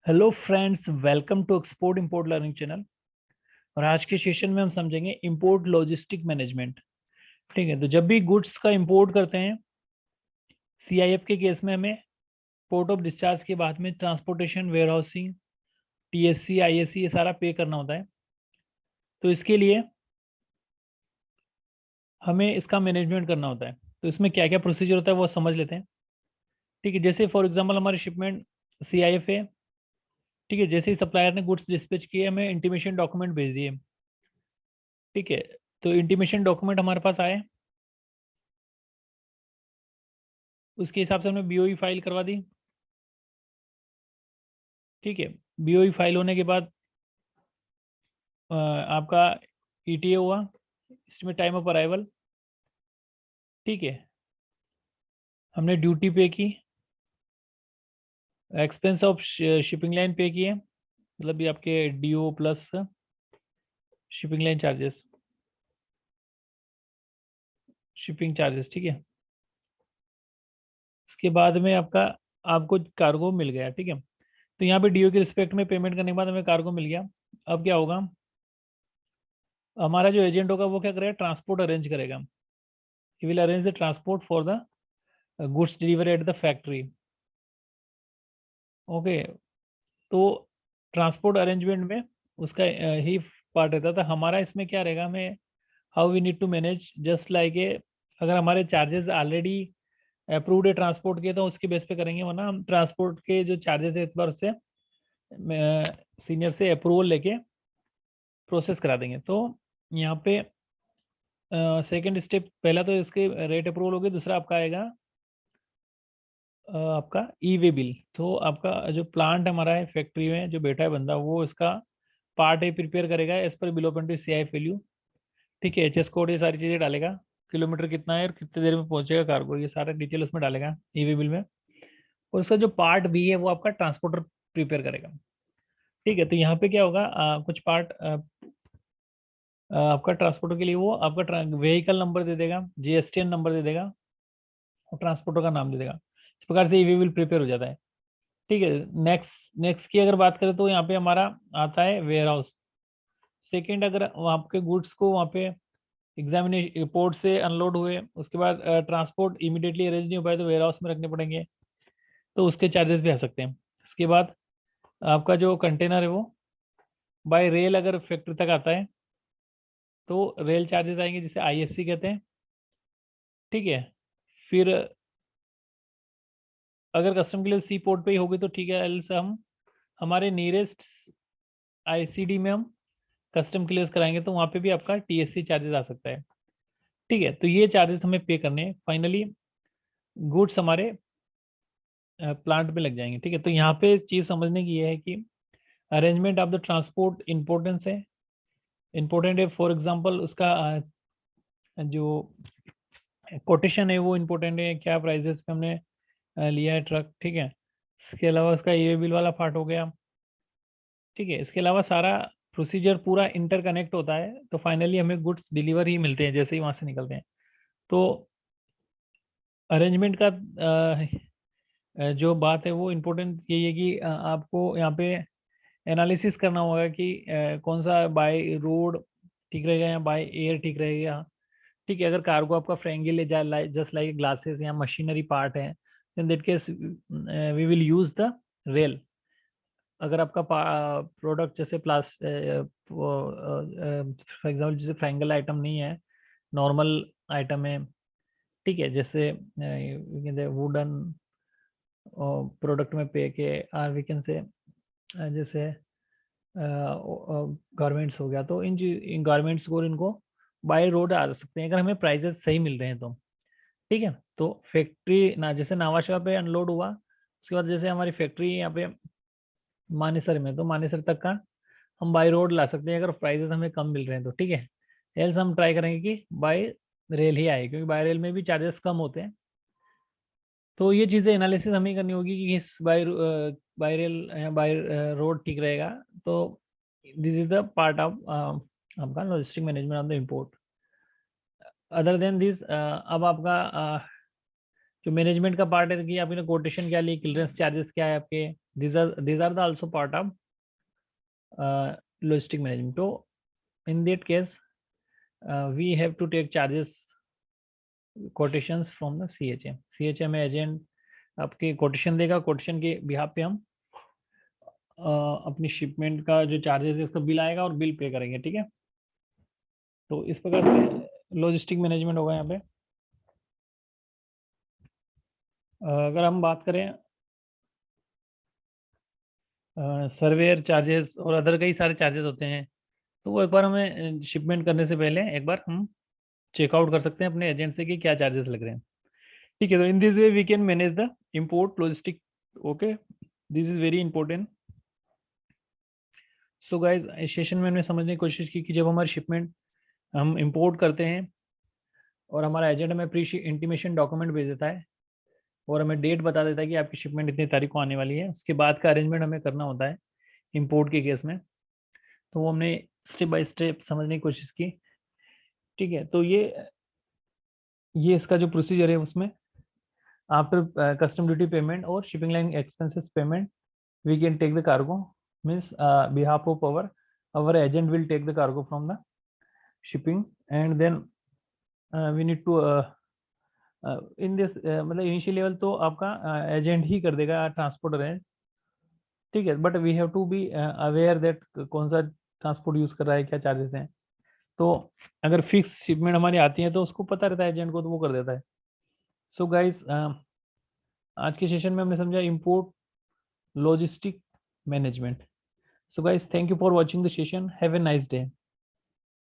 Hello friends, welcome to export import learning channel. और आज के सेशन में हम समझेंगे इंपोर्ट लॉजिस्टिक मैनेजमेंट। ठीक है, तो जब भी गुड्स का इंपोर्ट करते हैं सीआईएफ के केस में हमें पोर्ट ऑफ डिस्चार्ज के बाद में transportation, warehousing, TSC, ISC ये सारा पे करना होता है। तो इसके लिए हमें इसका मैनेजमेंट करना होता है। तो इसमें क्या क्या प्रोसीजर होता है वो समझ लेते हैं। ठीक है, जैसे फॉर एग्जाम्पल हमारी शिपमेंट सीआईएफ है। ठीक है, जैसे ही सप्लायर ने गुड्स डिस्पैच किए हमें इंटीमेशन डॉक्यूमेंट भेज दिए। ठीक है, तो इंटीमेशन डॉक्यूमेंट हमारे पास आए, उसके हिसाब से हमने बीओई फाइल करवा दी। ठीक है, बीओई फाइल होने के बाद आपका ईटीए हुआ, इसमें टाइम ऑफ अराइवल। ठीक है, हमने ड्यूटी पे की, एक्सपेंस ऑफ शिपिंग लाइन पे किए, मतलब ये आपके DO plus shipping line charges, shipping charges. ठीक है, उसके बाद में आपको कार्गो मिल गया। ठीक है, तो यहाँ पे डीओ के रिस्पेक्ट में पेमेंट करने के बाद हमें कार्गो मिल गया। अब क्या होगा, हमारा जो एजेंट होगा वो क्या करेगा, ट्रांसपोर्ट अरेंज करेगा। He will arrange the transport for the goods delivery at the factory. Okay, तो ट्रांसपोर्ट अरेंजमेंट में उसका ही पार्ट रहता था। हमारा इसमें क्या रहेगा, हमें how we need to manage just like a, अगर हमारे चार्जेस ऑलरेडी अप्रूव्ड है ट्रांसपोर्ट के तो उसके बेस पे करेंगे, वरना हम ट्रांसपोर्ट के जो चार्जेस है एक बार उससे सीनियर से अप्रूवल लेके प्रोसेस करा देंगे। तो यहाँ पे सेकंड स्टेप, पहला तो इसके रेट अप्रूवल हो गया, दूसरा आपका आएगा आपका ई वे बिल। तो आपका जो प्लांट हमारा है फैक्ट्री में जो बैठा है बंदा, वो इसका पार्ट ए प्रिपेयर करेगा as per below Penty C I value. ठीक है, एचएस कोड ये सारी चीज़ें डालेगा, किलोमीटर कितना है और कितने देर में पहुंचेगा कार्गो, ये सारा डिटेल उसमें डालेगा ई वे बिल में। और उसका जो पार्ट बी है वो आपका ट्रांसपोर्टर प्रिपेयर करेगा। ठीक है, तो यहाँ पे क्या होगा, कुछ पार्ट आपका ट्रांसपोर्टर के लिए वो आपका व्हीकल नंबर दे देगा, जीएसटीएन नंबर दे देगा और ट्रांसपोर्टर का नाम दे देगा। इस प्रकार से ई वे बिल प्रिपेयर हो जाता है। ठीक है, नेक्स्ट नेक्स्ट की अगर बात करें तो यहाँ पे हमारा आता है वेयर हाउस। सेकेंड, अगर वहाँ के गुड्स को वहाँ पे एग्जामिनेशन पोर्ट से अनलोड हुए, उसके बाद ट्रांसपोर्ट इमीडिएटली अरेंज नहीं हो पाए तो वेयर हाउस में रखने पड़ेंगे, तो उसके चार्जेस भी आ सकते हैं। उसके बाद आपका जो कंटेनर है वो बाय रेल अगर फैक्ट्री तक आता है तो रेल चार्जेस आएंगे, जिसे आईएससी कहते हैं। ठीक है, फिर अगर कस्टम के लिए सी पोर्ट पे ही होगी तो ठीक है, एल्स हम हमारे नियरेस्ट आईसीडी में हम कस्टम क्लियर कराएंगे तो वहाँ पे भी आपका टीएससी चार्जेस आ सकता है। ठीक है, तो ये चार्जेस हमें पे करने हैं। फाइनली गुड्स हमारे प्लांट में लग जाएंगे। ठीक है, तो यहाँ पे चीज़ समझने की ये है कि arrangement of the transport importance है, इम्पोर्टेंट है। फॉर एग्जांपल उसका जो कोटेशन है वो इम्पोर्टेंट है, क्या प्राइजेस पे हमने लिया है ट्रक। ठीक है, इसके अलावा उसका ये बिल वाला पार्ट हो गया। ठीक है, इसके अलावा सारा प्रोसीजर पूरा इंटरकनेक्ट होता है, तो फाइनली हमें गुड्स डिलीवर ही मिलते हैं जैसे ही वहाँ से निकलते हैं। तो अरेंजमेंट का जो बात है वो इम्पोर्टेंट यही है कि आपको यहाँ पे एनालिसिस करना होगा कि कौन सा बाय रोड ठीक रहेगा या बाय एयर ठीक रहेगा। ठीक है, अगर कार्गो आपका फ्रेंगिल है, जस्ट लाइक ग्लासेस या मशीनरी पार्ट है, in that case we will use the rail. अगर आपका प्रोडक्ट जैसे फॉर एग्जाम्पल जैसे फ्रेंगल आइटम नहीं है, नॉर्मल आइटम है। ठीक है, जैसे वुडन प्रोडक्ट में पे के आर वी कैन से जैसे गारमेंट्स हो गया, तो इन गारमेंट्स को इनको बाय रोड आ सकते हैं अगर हमें प्राइजेस सही मिल रहे हैं तो। ठीक है, तो फैक्ट्री ना जैसे नावाशा पे अनलोड हुआ, उसके बाद जैसे हमारी फैक्ट्री यहाँ पे मानेसर में, तो मानेसर तक का हम बाय रोड ला सकते हैं अगर प्राइजेस हमें कम मिल रहे हैं तो। ठीक है, एल्स हम ट्राई करेंगे कि बाय रेल ही आए, क्योंकि बाय रेल में भी चार्जेस कम होते हैं। तो ये चीज़ें एनालिसिस हमें करनी होगी कि किस बाय रेल या बाय रोड ठीक रहेगा। तो this is the part of आपका logistic management of the import. Other than this अब आपका जो मैनेजमेंट का पार्ट है कि आपने कोटेशन क्या ली, क्लियरेंस चार्जेस क्या है आपके, these are the also part of logistic management. So in that case we have to take charges quotations from the CHM. CHM agent आपके कोटेशन देगा, कोटेशन के बिहाफ पे हम अपनी शिपमेंट का जो चार्जेस है उसका बिल आएगा और बिल पे करेंगे, ठीक है। तो इस प्रकार से लॉजिस्टिक मैनेजमेंट होगा यहाँ पे। अगर हम बात करें सर्वेयर चार्जेस और अदर कई सारे चार्जेस होते हैं, तो वो एक बार हमें शिपमेंट करने से पहले एक बार हम चेकआउट कर सकते हैं अपने एजेंट से कि क्या चार्जेस लग रहे हैं, ठीक है। तो in this way we can manage the import logistic, okay, this is very important. So guys इस सेशन में हमने समझने की कोशिश की कि जब हमारी शिपमेंट हम इंपोर्ट करते हैं और हमारा एजेंट हमें प्री इंटीमेशन डॉक्यूमेंट भेज देता है और हमें डेट बता देता है कि आपकी शिपमेंट इतनी तारीख को आने वाली है, उसके बाद का अरेंजमेंट हमें करना होता है इंपोर्ट के केस में। तो वो हमने स्टेप बाय स्टेप समझने की कोशिश की, ठीक है। तो ये इसका जो प्रोसीजर है उसमें आफ्टर कस्टम ड्यूटी पेमेंट और shipping line expenses payment we can take the cargo, means behalf of our agent will take the cargo from the shipping, and then we need to in this मतलब initial level तो आपका agent ही कर देगा transport arrange, ठीक है। But we have to be aware that कौन सा transport use कर रहा है, क्या चार्जेस हैं। तो अगर फिक्स शिपमेंट हमारी आती है तो उसको पता रहता है एजेंट को, तो वो कर देता है। सो गाइस आज के सेशन में हमने समझा import logistic management. So guys, thank you for watching the session. Have a nice day.